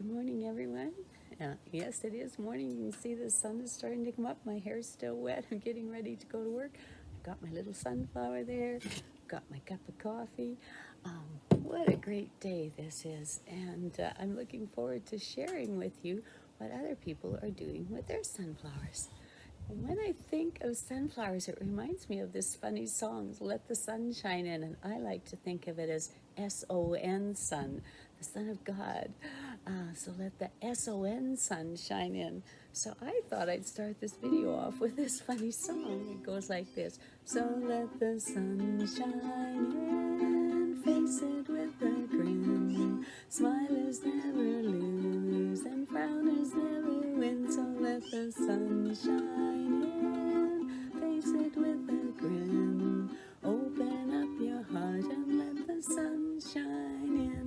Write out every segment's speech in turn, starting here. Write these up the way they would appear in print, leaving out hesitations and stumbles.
Good morning, everyone. Yes, it is morning. You can see the sun is starting to come up. My hair's still wet. I'm getting ready to go to work. I've got my little sunflower there. Got my cup of coffee. What a great day this is. And I'm looking forward to sharing with you what other people are doing with their sunflowers. When I think of sunflowers, it reminds me of this funny song, Let the Sun Shine In, and I like to think of it as S-O-N, sun, the Son of God. So let the S-O-N sun shine in. So I thought I'd start this video off with this funny song. It goes like this. So let the sun shine in, face it with a grin. Smilers never lose, and frowners never win. So let the sun shine in, face it with a grin. Open up your heart and let the sun shine in.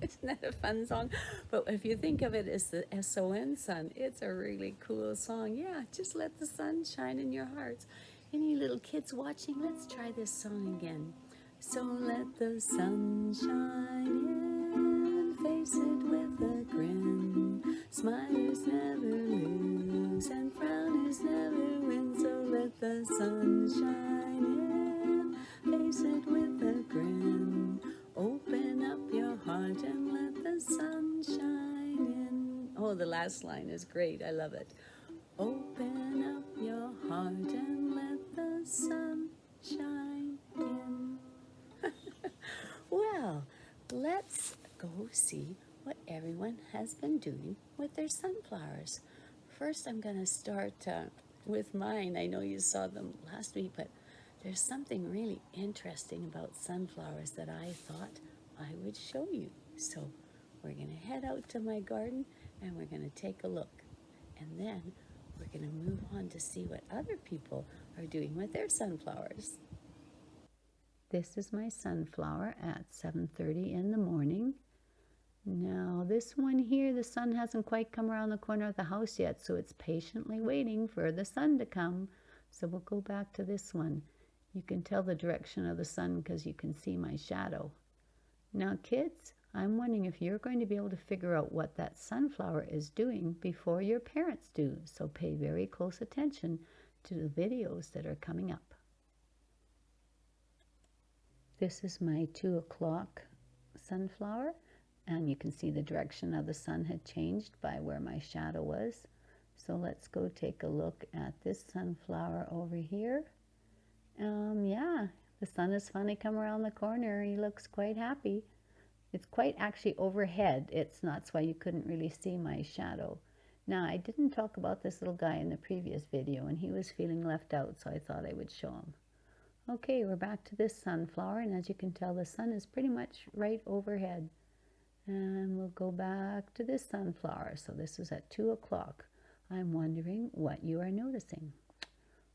Isn't that a fun song? But if you think of it as the S-O-N sun, it's a really cool song. Yeah, just let the sun shine in your hearts. Any little kids watching, let's try this song again. So let the sun shine in, face it with a grin. Smilers never lose, and frowners never win. So let the sun shine in, face it with a grin. Open up your heart and let the sun shine in. Oh, the last line is great. I love it. Open up your heart and let the sun shine in. Well, let's go see what everyone has been doing with their sunflowers. First, I'm going to start with mine. I know you saw them last week, but there's something really interesting about sunflowers that I thought I would show you. So we're going to head out to my garden and we're going to take a look. And then we're going to move on to see what other people are doing with their sunflowers. This is my sunflower at 7:30 in the morning. Now this one here, the sun hasn't quite come around the corner of the house yet, so it's patiently waiting for the sun to come. So we'll go back to this one. You can tell the direction of the sun because you can see my shadow. Now kids, I'm wondering if you're going to be able to figure out what that sunflower is doing before your parents do. So pay very close attention to the videos that are coming up. This is my 2 o'clock sunflower, and you can see the direction of the sun had changed by where my shadow was. So let's go take a look at this sunflower over here. Yeah, the sun has finally come around the corner. He looks quite happy. It's quite actually overhead. It's not, that's why you couldn't really see my shadow. Now, I didn't talk about this little guy in the previous video, and he was feeling left out, so I thought I would show him. Okay, we're back to this sunflower, and as you can tell, the sun is pretty much right overhead. And we'll go back to this sunflower. So this is at 2 o'clock. I'm wondering what you are noticing.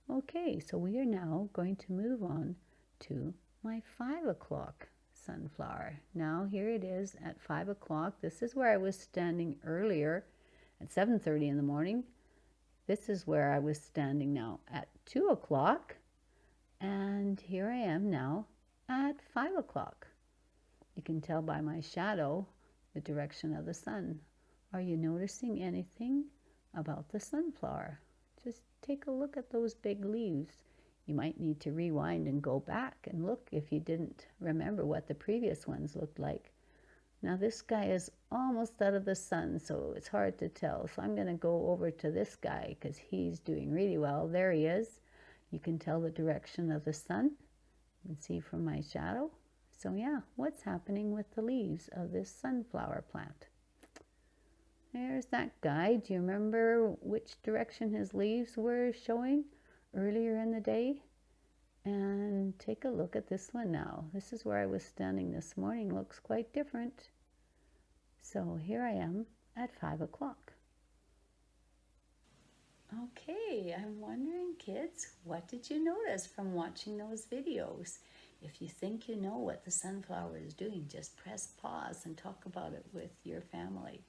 Okay, so we are now going to move on to my 5 o'clock sunflower. Now here it is at 5 o'clock. This is where I was standing earlier at 7:30 in the morning. This is where I was standing now at 2 o'clock. And here I am now at 5 o'clock. You can tell by my shadow the direction of the sun. Are you noticing anything about the sunflower? Just take a look at those big leaves. You might need to rewind and go back and look if you didn't remember what the previous ones looked like. Now this guy is almost out of the sun, so it's hard to tell. So I'm going to go over to this guy because he's doing really well. There he is. You can tell the direction of the sun. You can see from my shadow. So yeah, what's happening with the leaves of this sunflower plant? There's that guy. Do you remember which direction his leaves were showing earlier in the day? And take a look at this one now. This is where I was standing this morning. Looks quite different. So here I am at 5 o'clock. Okay, I'm wondering, kids, what did you notice from watching those videos? If you think you know what the sunflower is doing, just press pause and talk about it with your family.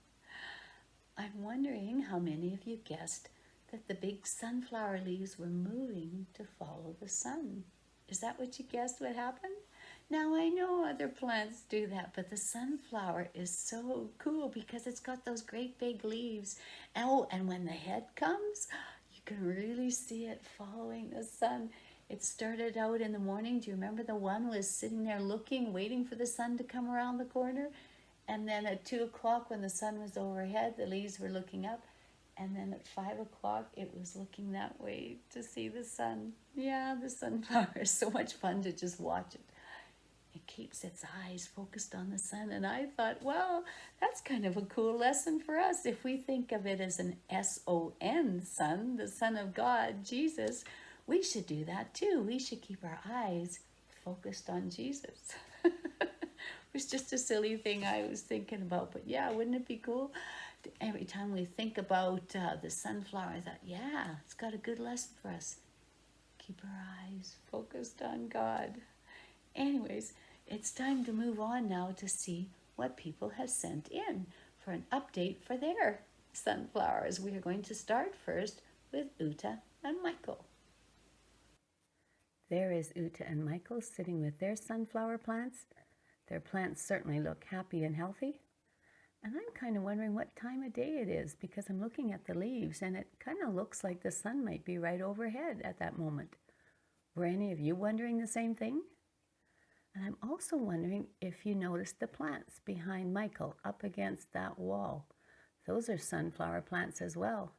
I'm wondering how many of you guessed that the big sunflower leaves were moving to follow the sun. Is that what you guessed would happen? Now I know other plants do that, but the sunflower is so cool because it's got those great big leaves. Oh, and when the head comes, you can really see it following the sun. It started out in the morning. Do you remember the one was sitting there looking, waiting for the sun to come around the corner? And then at 2 o'clock, when the sun was overhead, the leaves were looking up. And then at 5 o'clock, it was looking that way to see the sun. Yeah, the sunflower is so much fun to just watch it. It keeps its eyes focused on the sun. And I thought, well, that's kind of a cool lesson for us. If we think of it as an S-O-N, son, the Son of God, Jesus, we should do that too. We should keep our eyes focused on Jesus. It was just a silly thing I was thinking about. But yeah, wouldn't it be cool? Every time we think about the sunflower, I thought, yeah, it's got a good lesson for us. Keep our eyes focused on God. Anyways, it's time to move on now to see what people have sent in for an update for their sunflowers. We are going to start first with Uta and Michael. There is Uta and Michael sitting with their sunflower plants. Their plants certainly look happy and healthy. And I'm kind of wondering what time of day it is because I'm looking at the leaves and it kind of looks like the sun might be right overhead at that moment. Were any of you wondering the same thing? And I'm also wondering if you noticed the plants behind Michael up against that wall. Those are sunflower plants as well.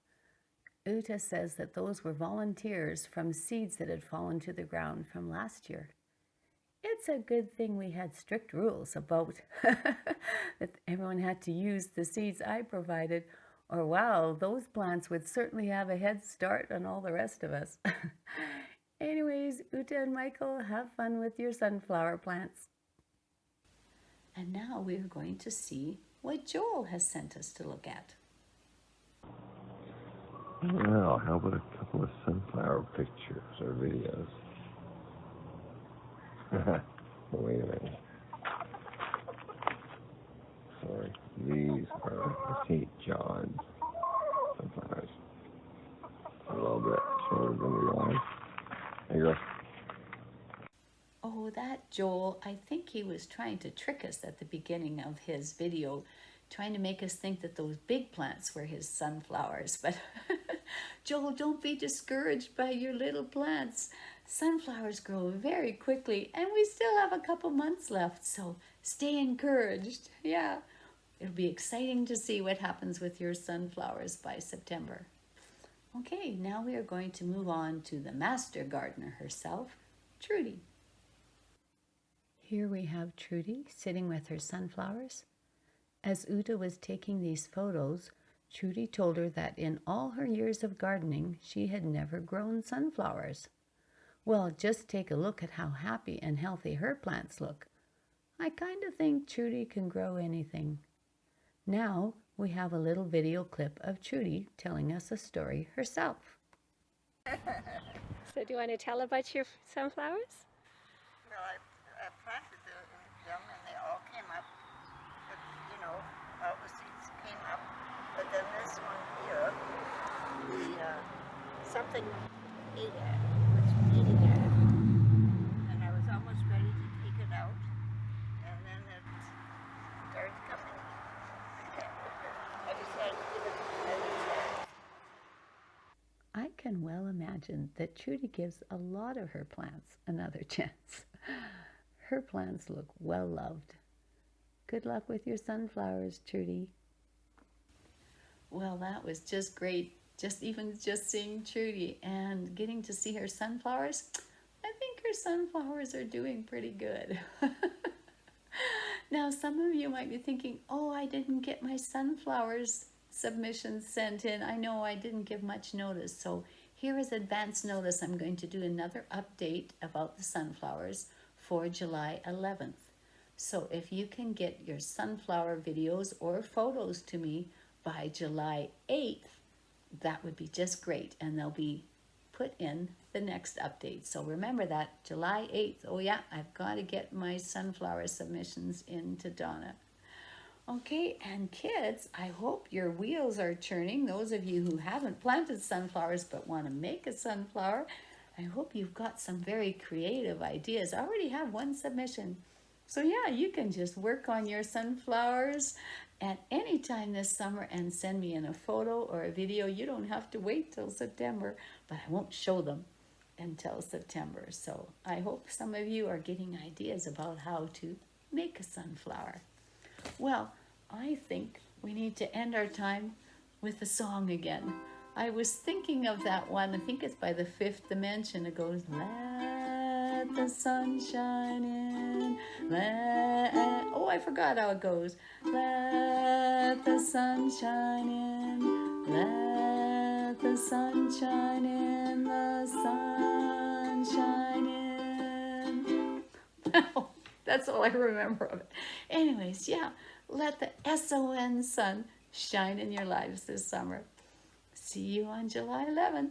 Uta says that those were volunteers from seeds that had fallen to the ground from last year. It's a good thing we had strict rules about that everyone had to use the seeds I provided, or wow, those plants would certainly have a head start on all the rest of us. Anyways, Uta and Michael, have fun with your sunflower plants. And now we are going to see what Joel has sent us to look at. Well, how about a couple of sunflower pictures or videos? Wait a minute. Sorry, these are St. John's sunflowers. A little bit shorter than the line. There you go. Oh, that Joel, I think he was trying to trick us at the beginning of his video, trying to make us think that those big plants were his sunflowers. But Joel, don't be discouraged by your little plants. Sunflowers grow very quickly and we still have a couple months left, so stay encouraged. Yeah, it'll be exciting to see what happens with your sunflowers by September. Okay, now we are going to move on to the master gardener herself, Trudy. Here we have Trudy sitting with her sunflowers. As Uta was taking these photos, Trudy told her that in all her years of gardening, she had never grown sunflowers. Well, just take a look at how happy and healthy her plants look. I kind of think Trudy can grow anything. Now we have a little video clip of Trudy telling us a story herself. So do you want to tell about your sunflowers? Well, I planted them and they all came up. But, all the seeds came up. But then this one here, something was eating it. And I was almost ready to take it out. And then it started coming. I decided to give it another chance. I can well imagine that Trudy gives a lot of her plants another chance. Her plants look well loved. Good luck with your sunflowers, Trudy. Well, that was just great. Just seeing Trudy and getting to see her sunflowers. I think her sunflowers are doing pretty good. Now, some of you might be thinking, oh, I didn't get my sunflowers submissions sent in. I know I didn't give much notice. So here is advance notice. I'm going to do another update about the sunflowers for July 11th. So if you can get your sunflower videos or photos to me by July 8th, that would be just great. And they'll be put in the next update. So remember that, July 8th. Oh yeah, I've got to get my sunflower submissions into Donna. Okay, and kids, I hope your wheels are turning. Those of you who haven't planted sunflowers but want to make a sunflower, I hope you've got some very creative ideas. I already have one submission. So yeah, you can just work on your sunflowers at any time this summer and send me in a photo or a video. You don't have to wait till September, but I won't show them until September. So I hope some of you are getting ideas about how to make a sunflower. Well, I think we need to end our time with a song again. I was thinking of that one. I think it's by the Fifth Dimension. It goes, let the sun shine in. Oh, I forgot how it goes. Let the sun shine in. Let the sun shine in. The sun shine in. That's all I remember of it. Anyways, yeah, let the SON sun shine in your lives this summer. See you on July 11th.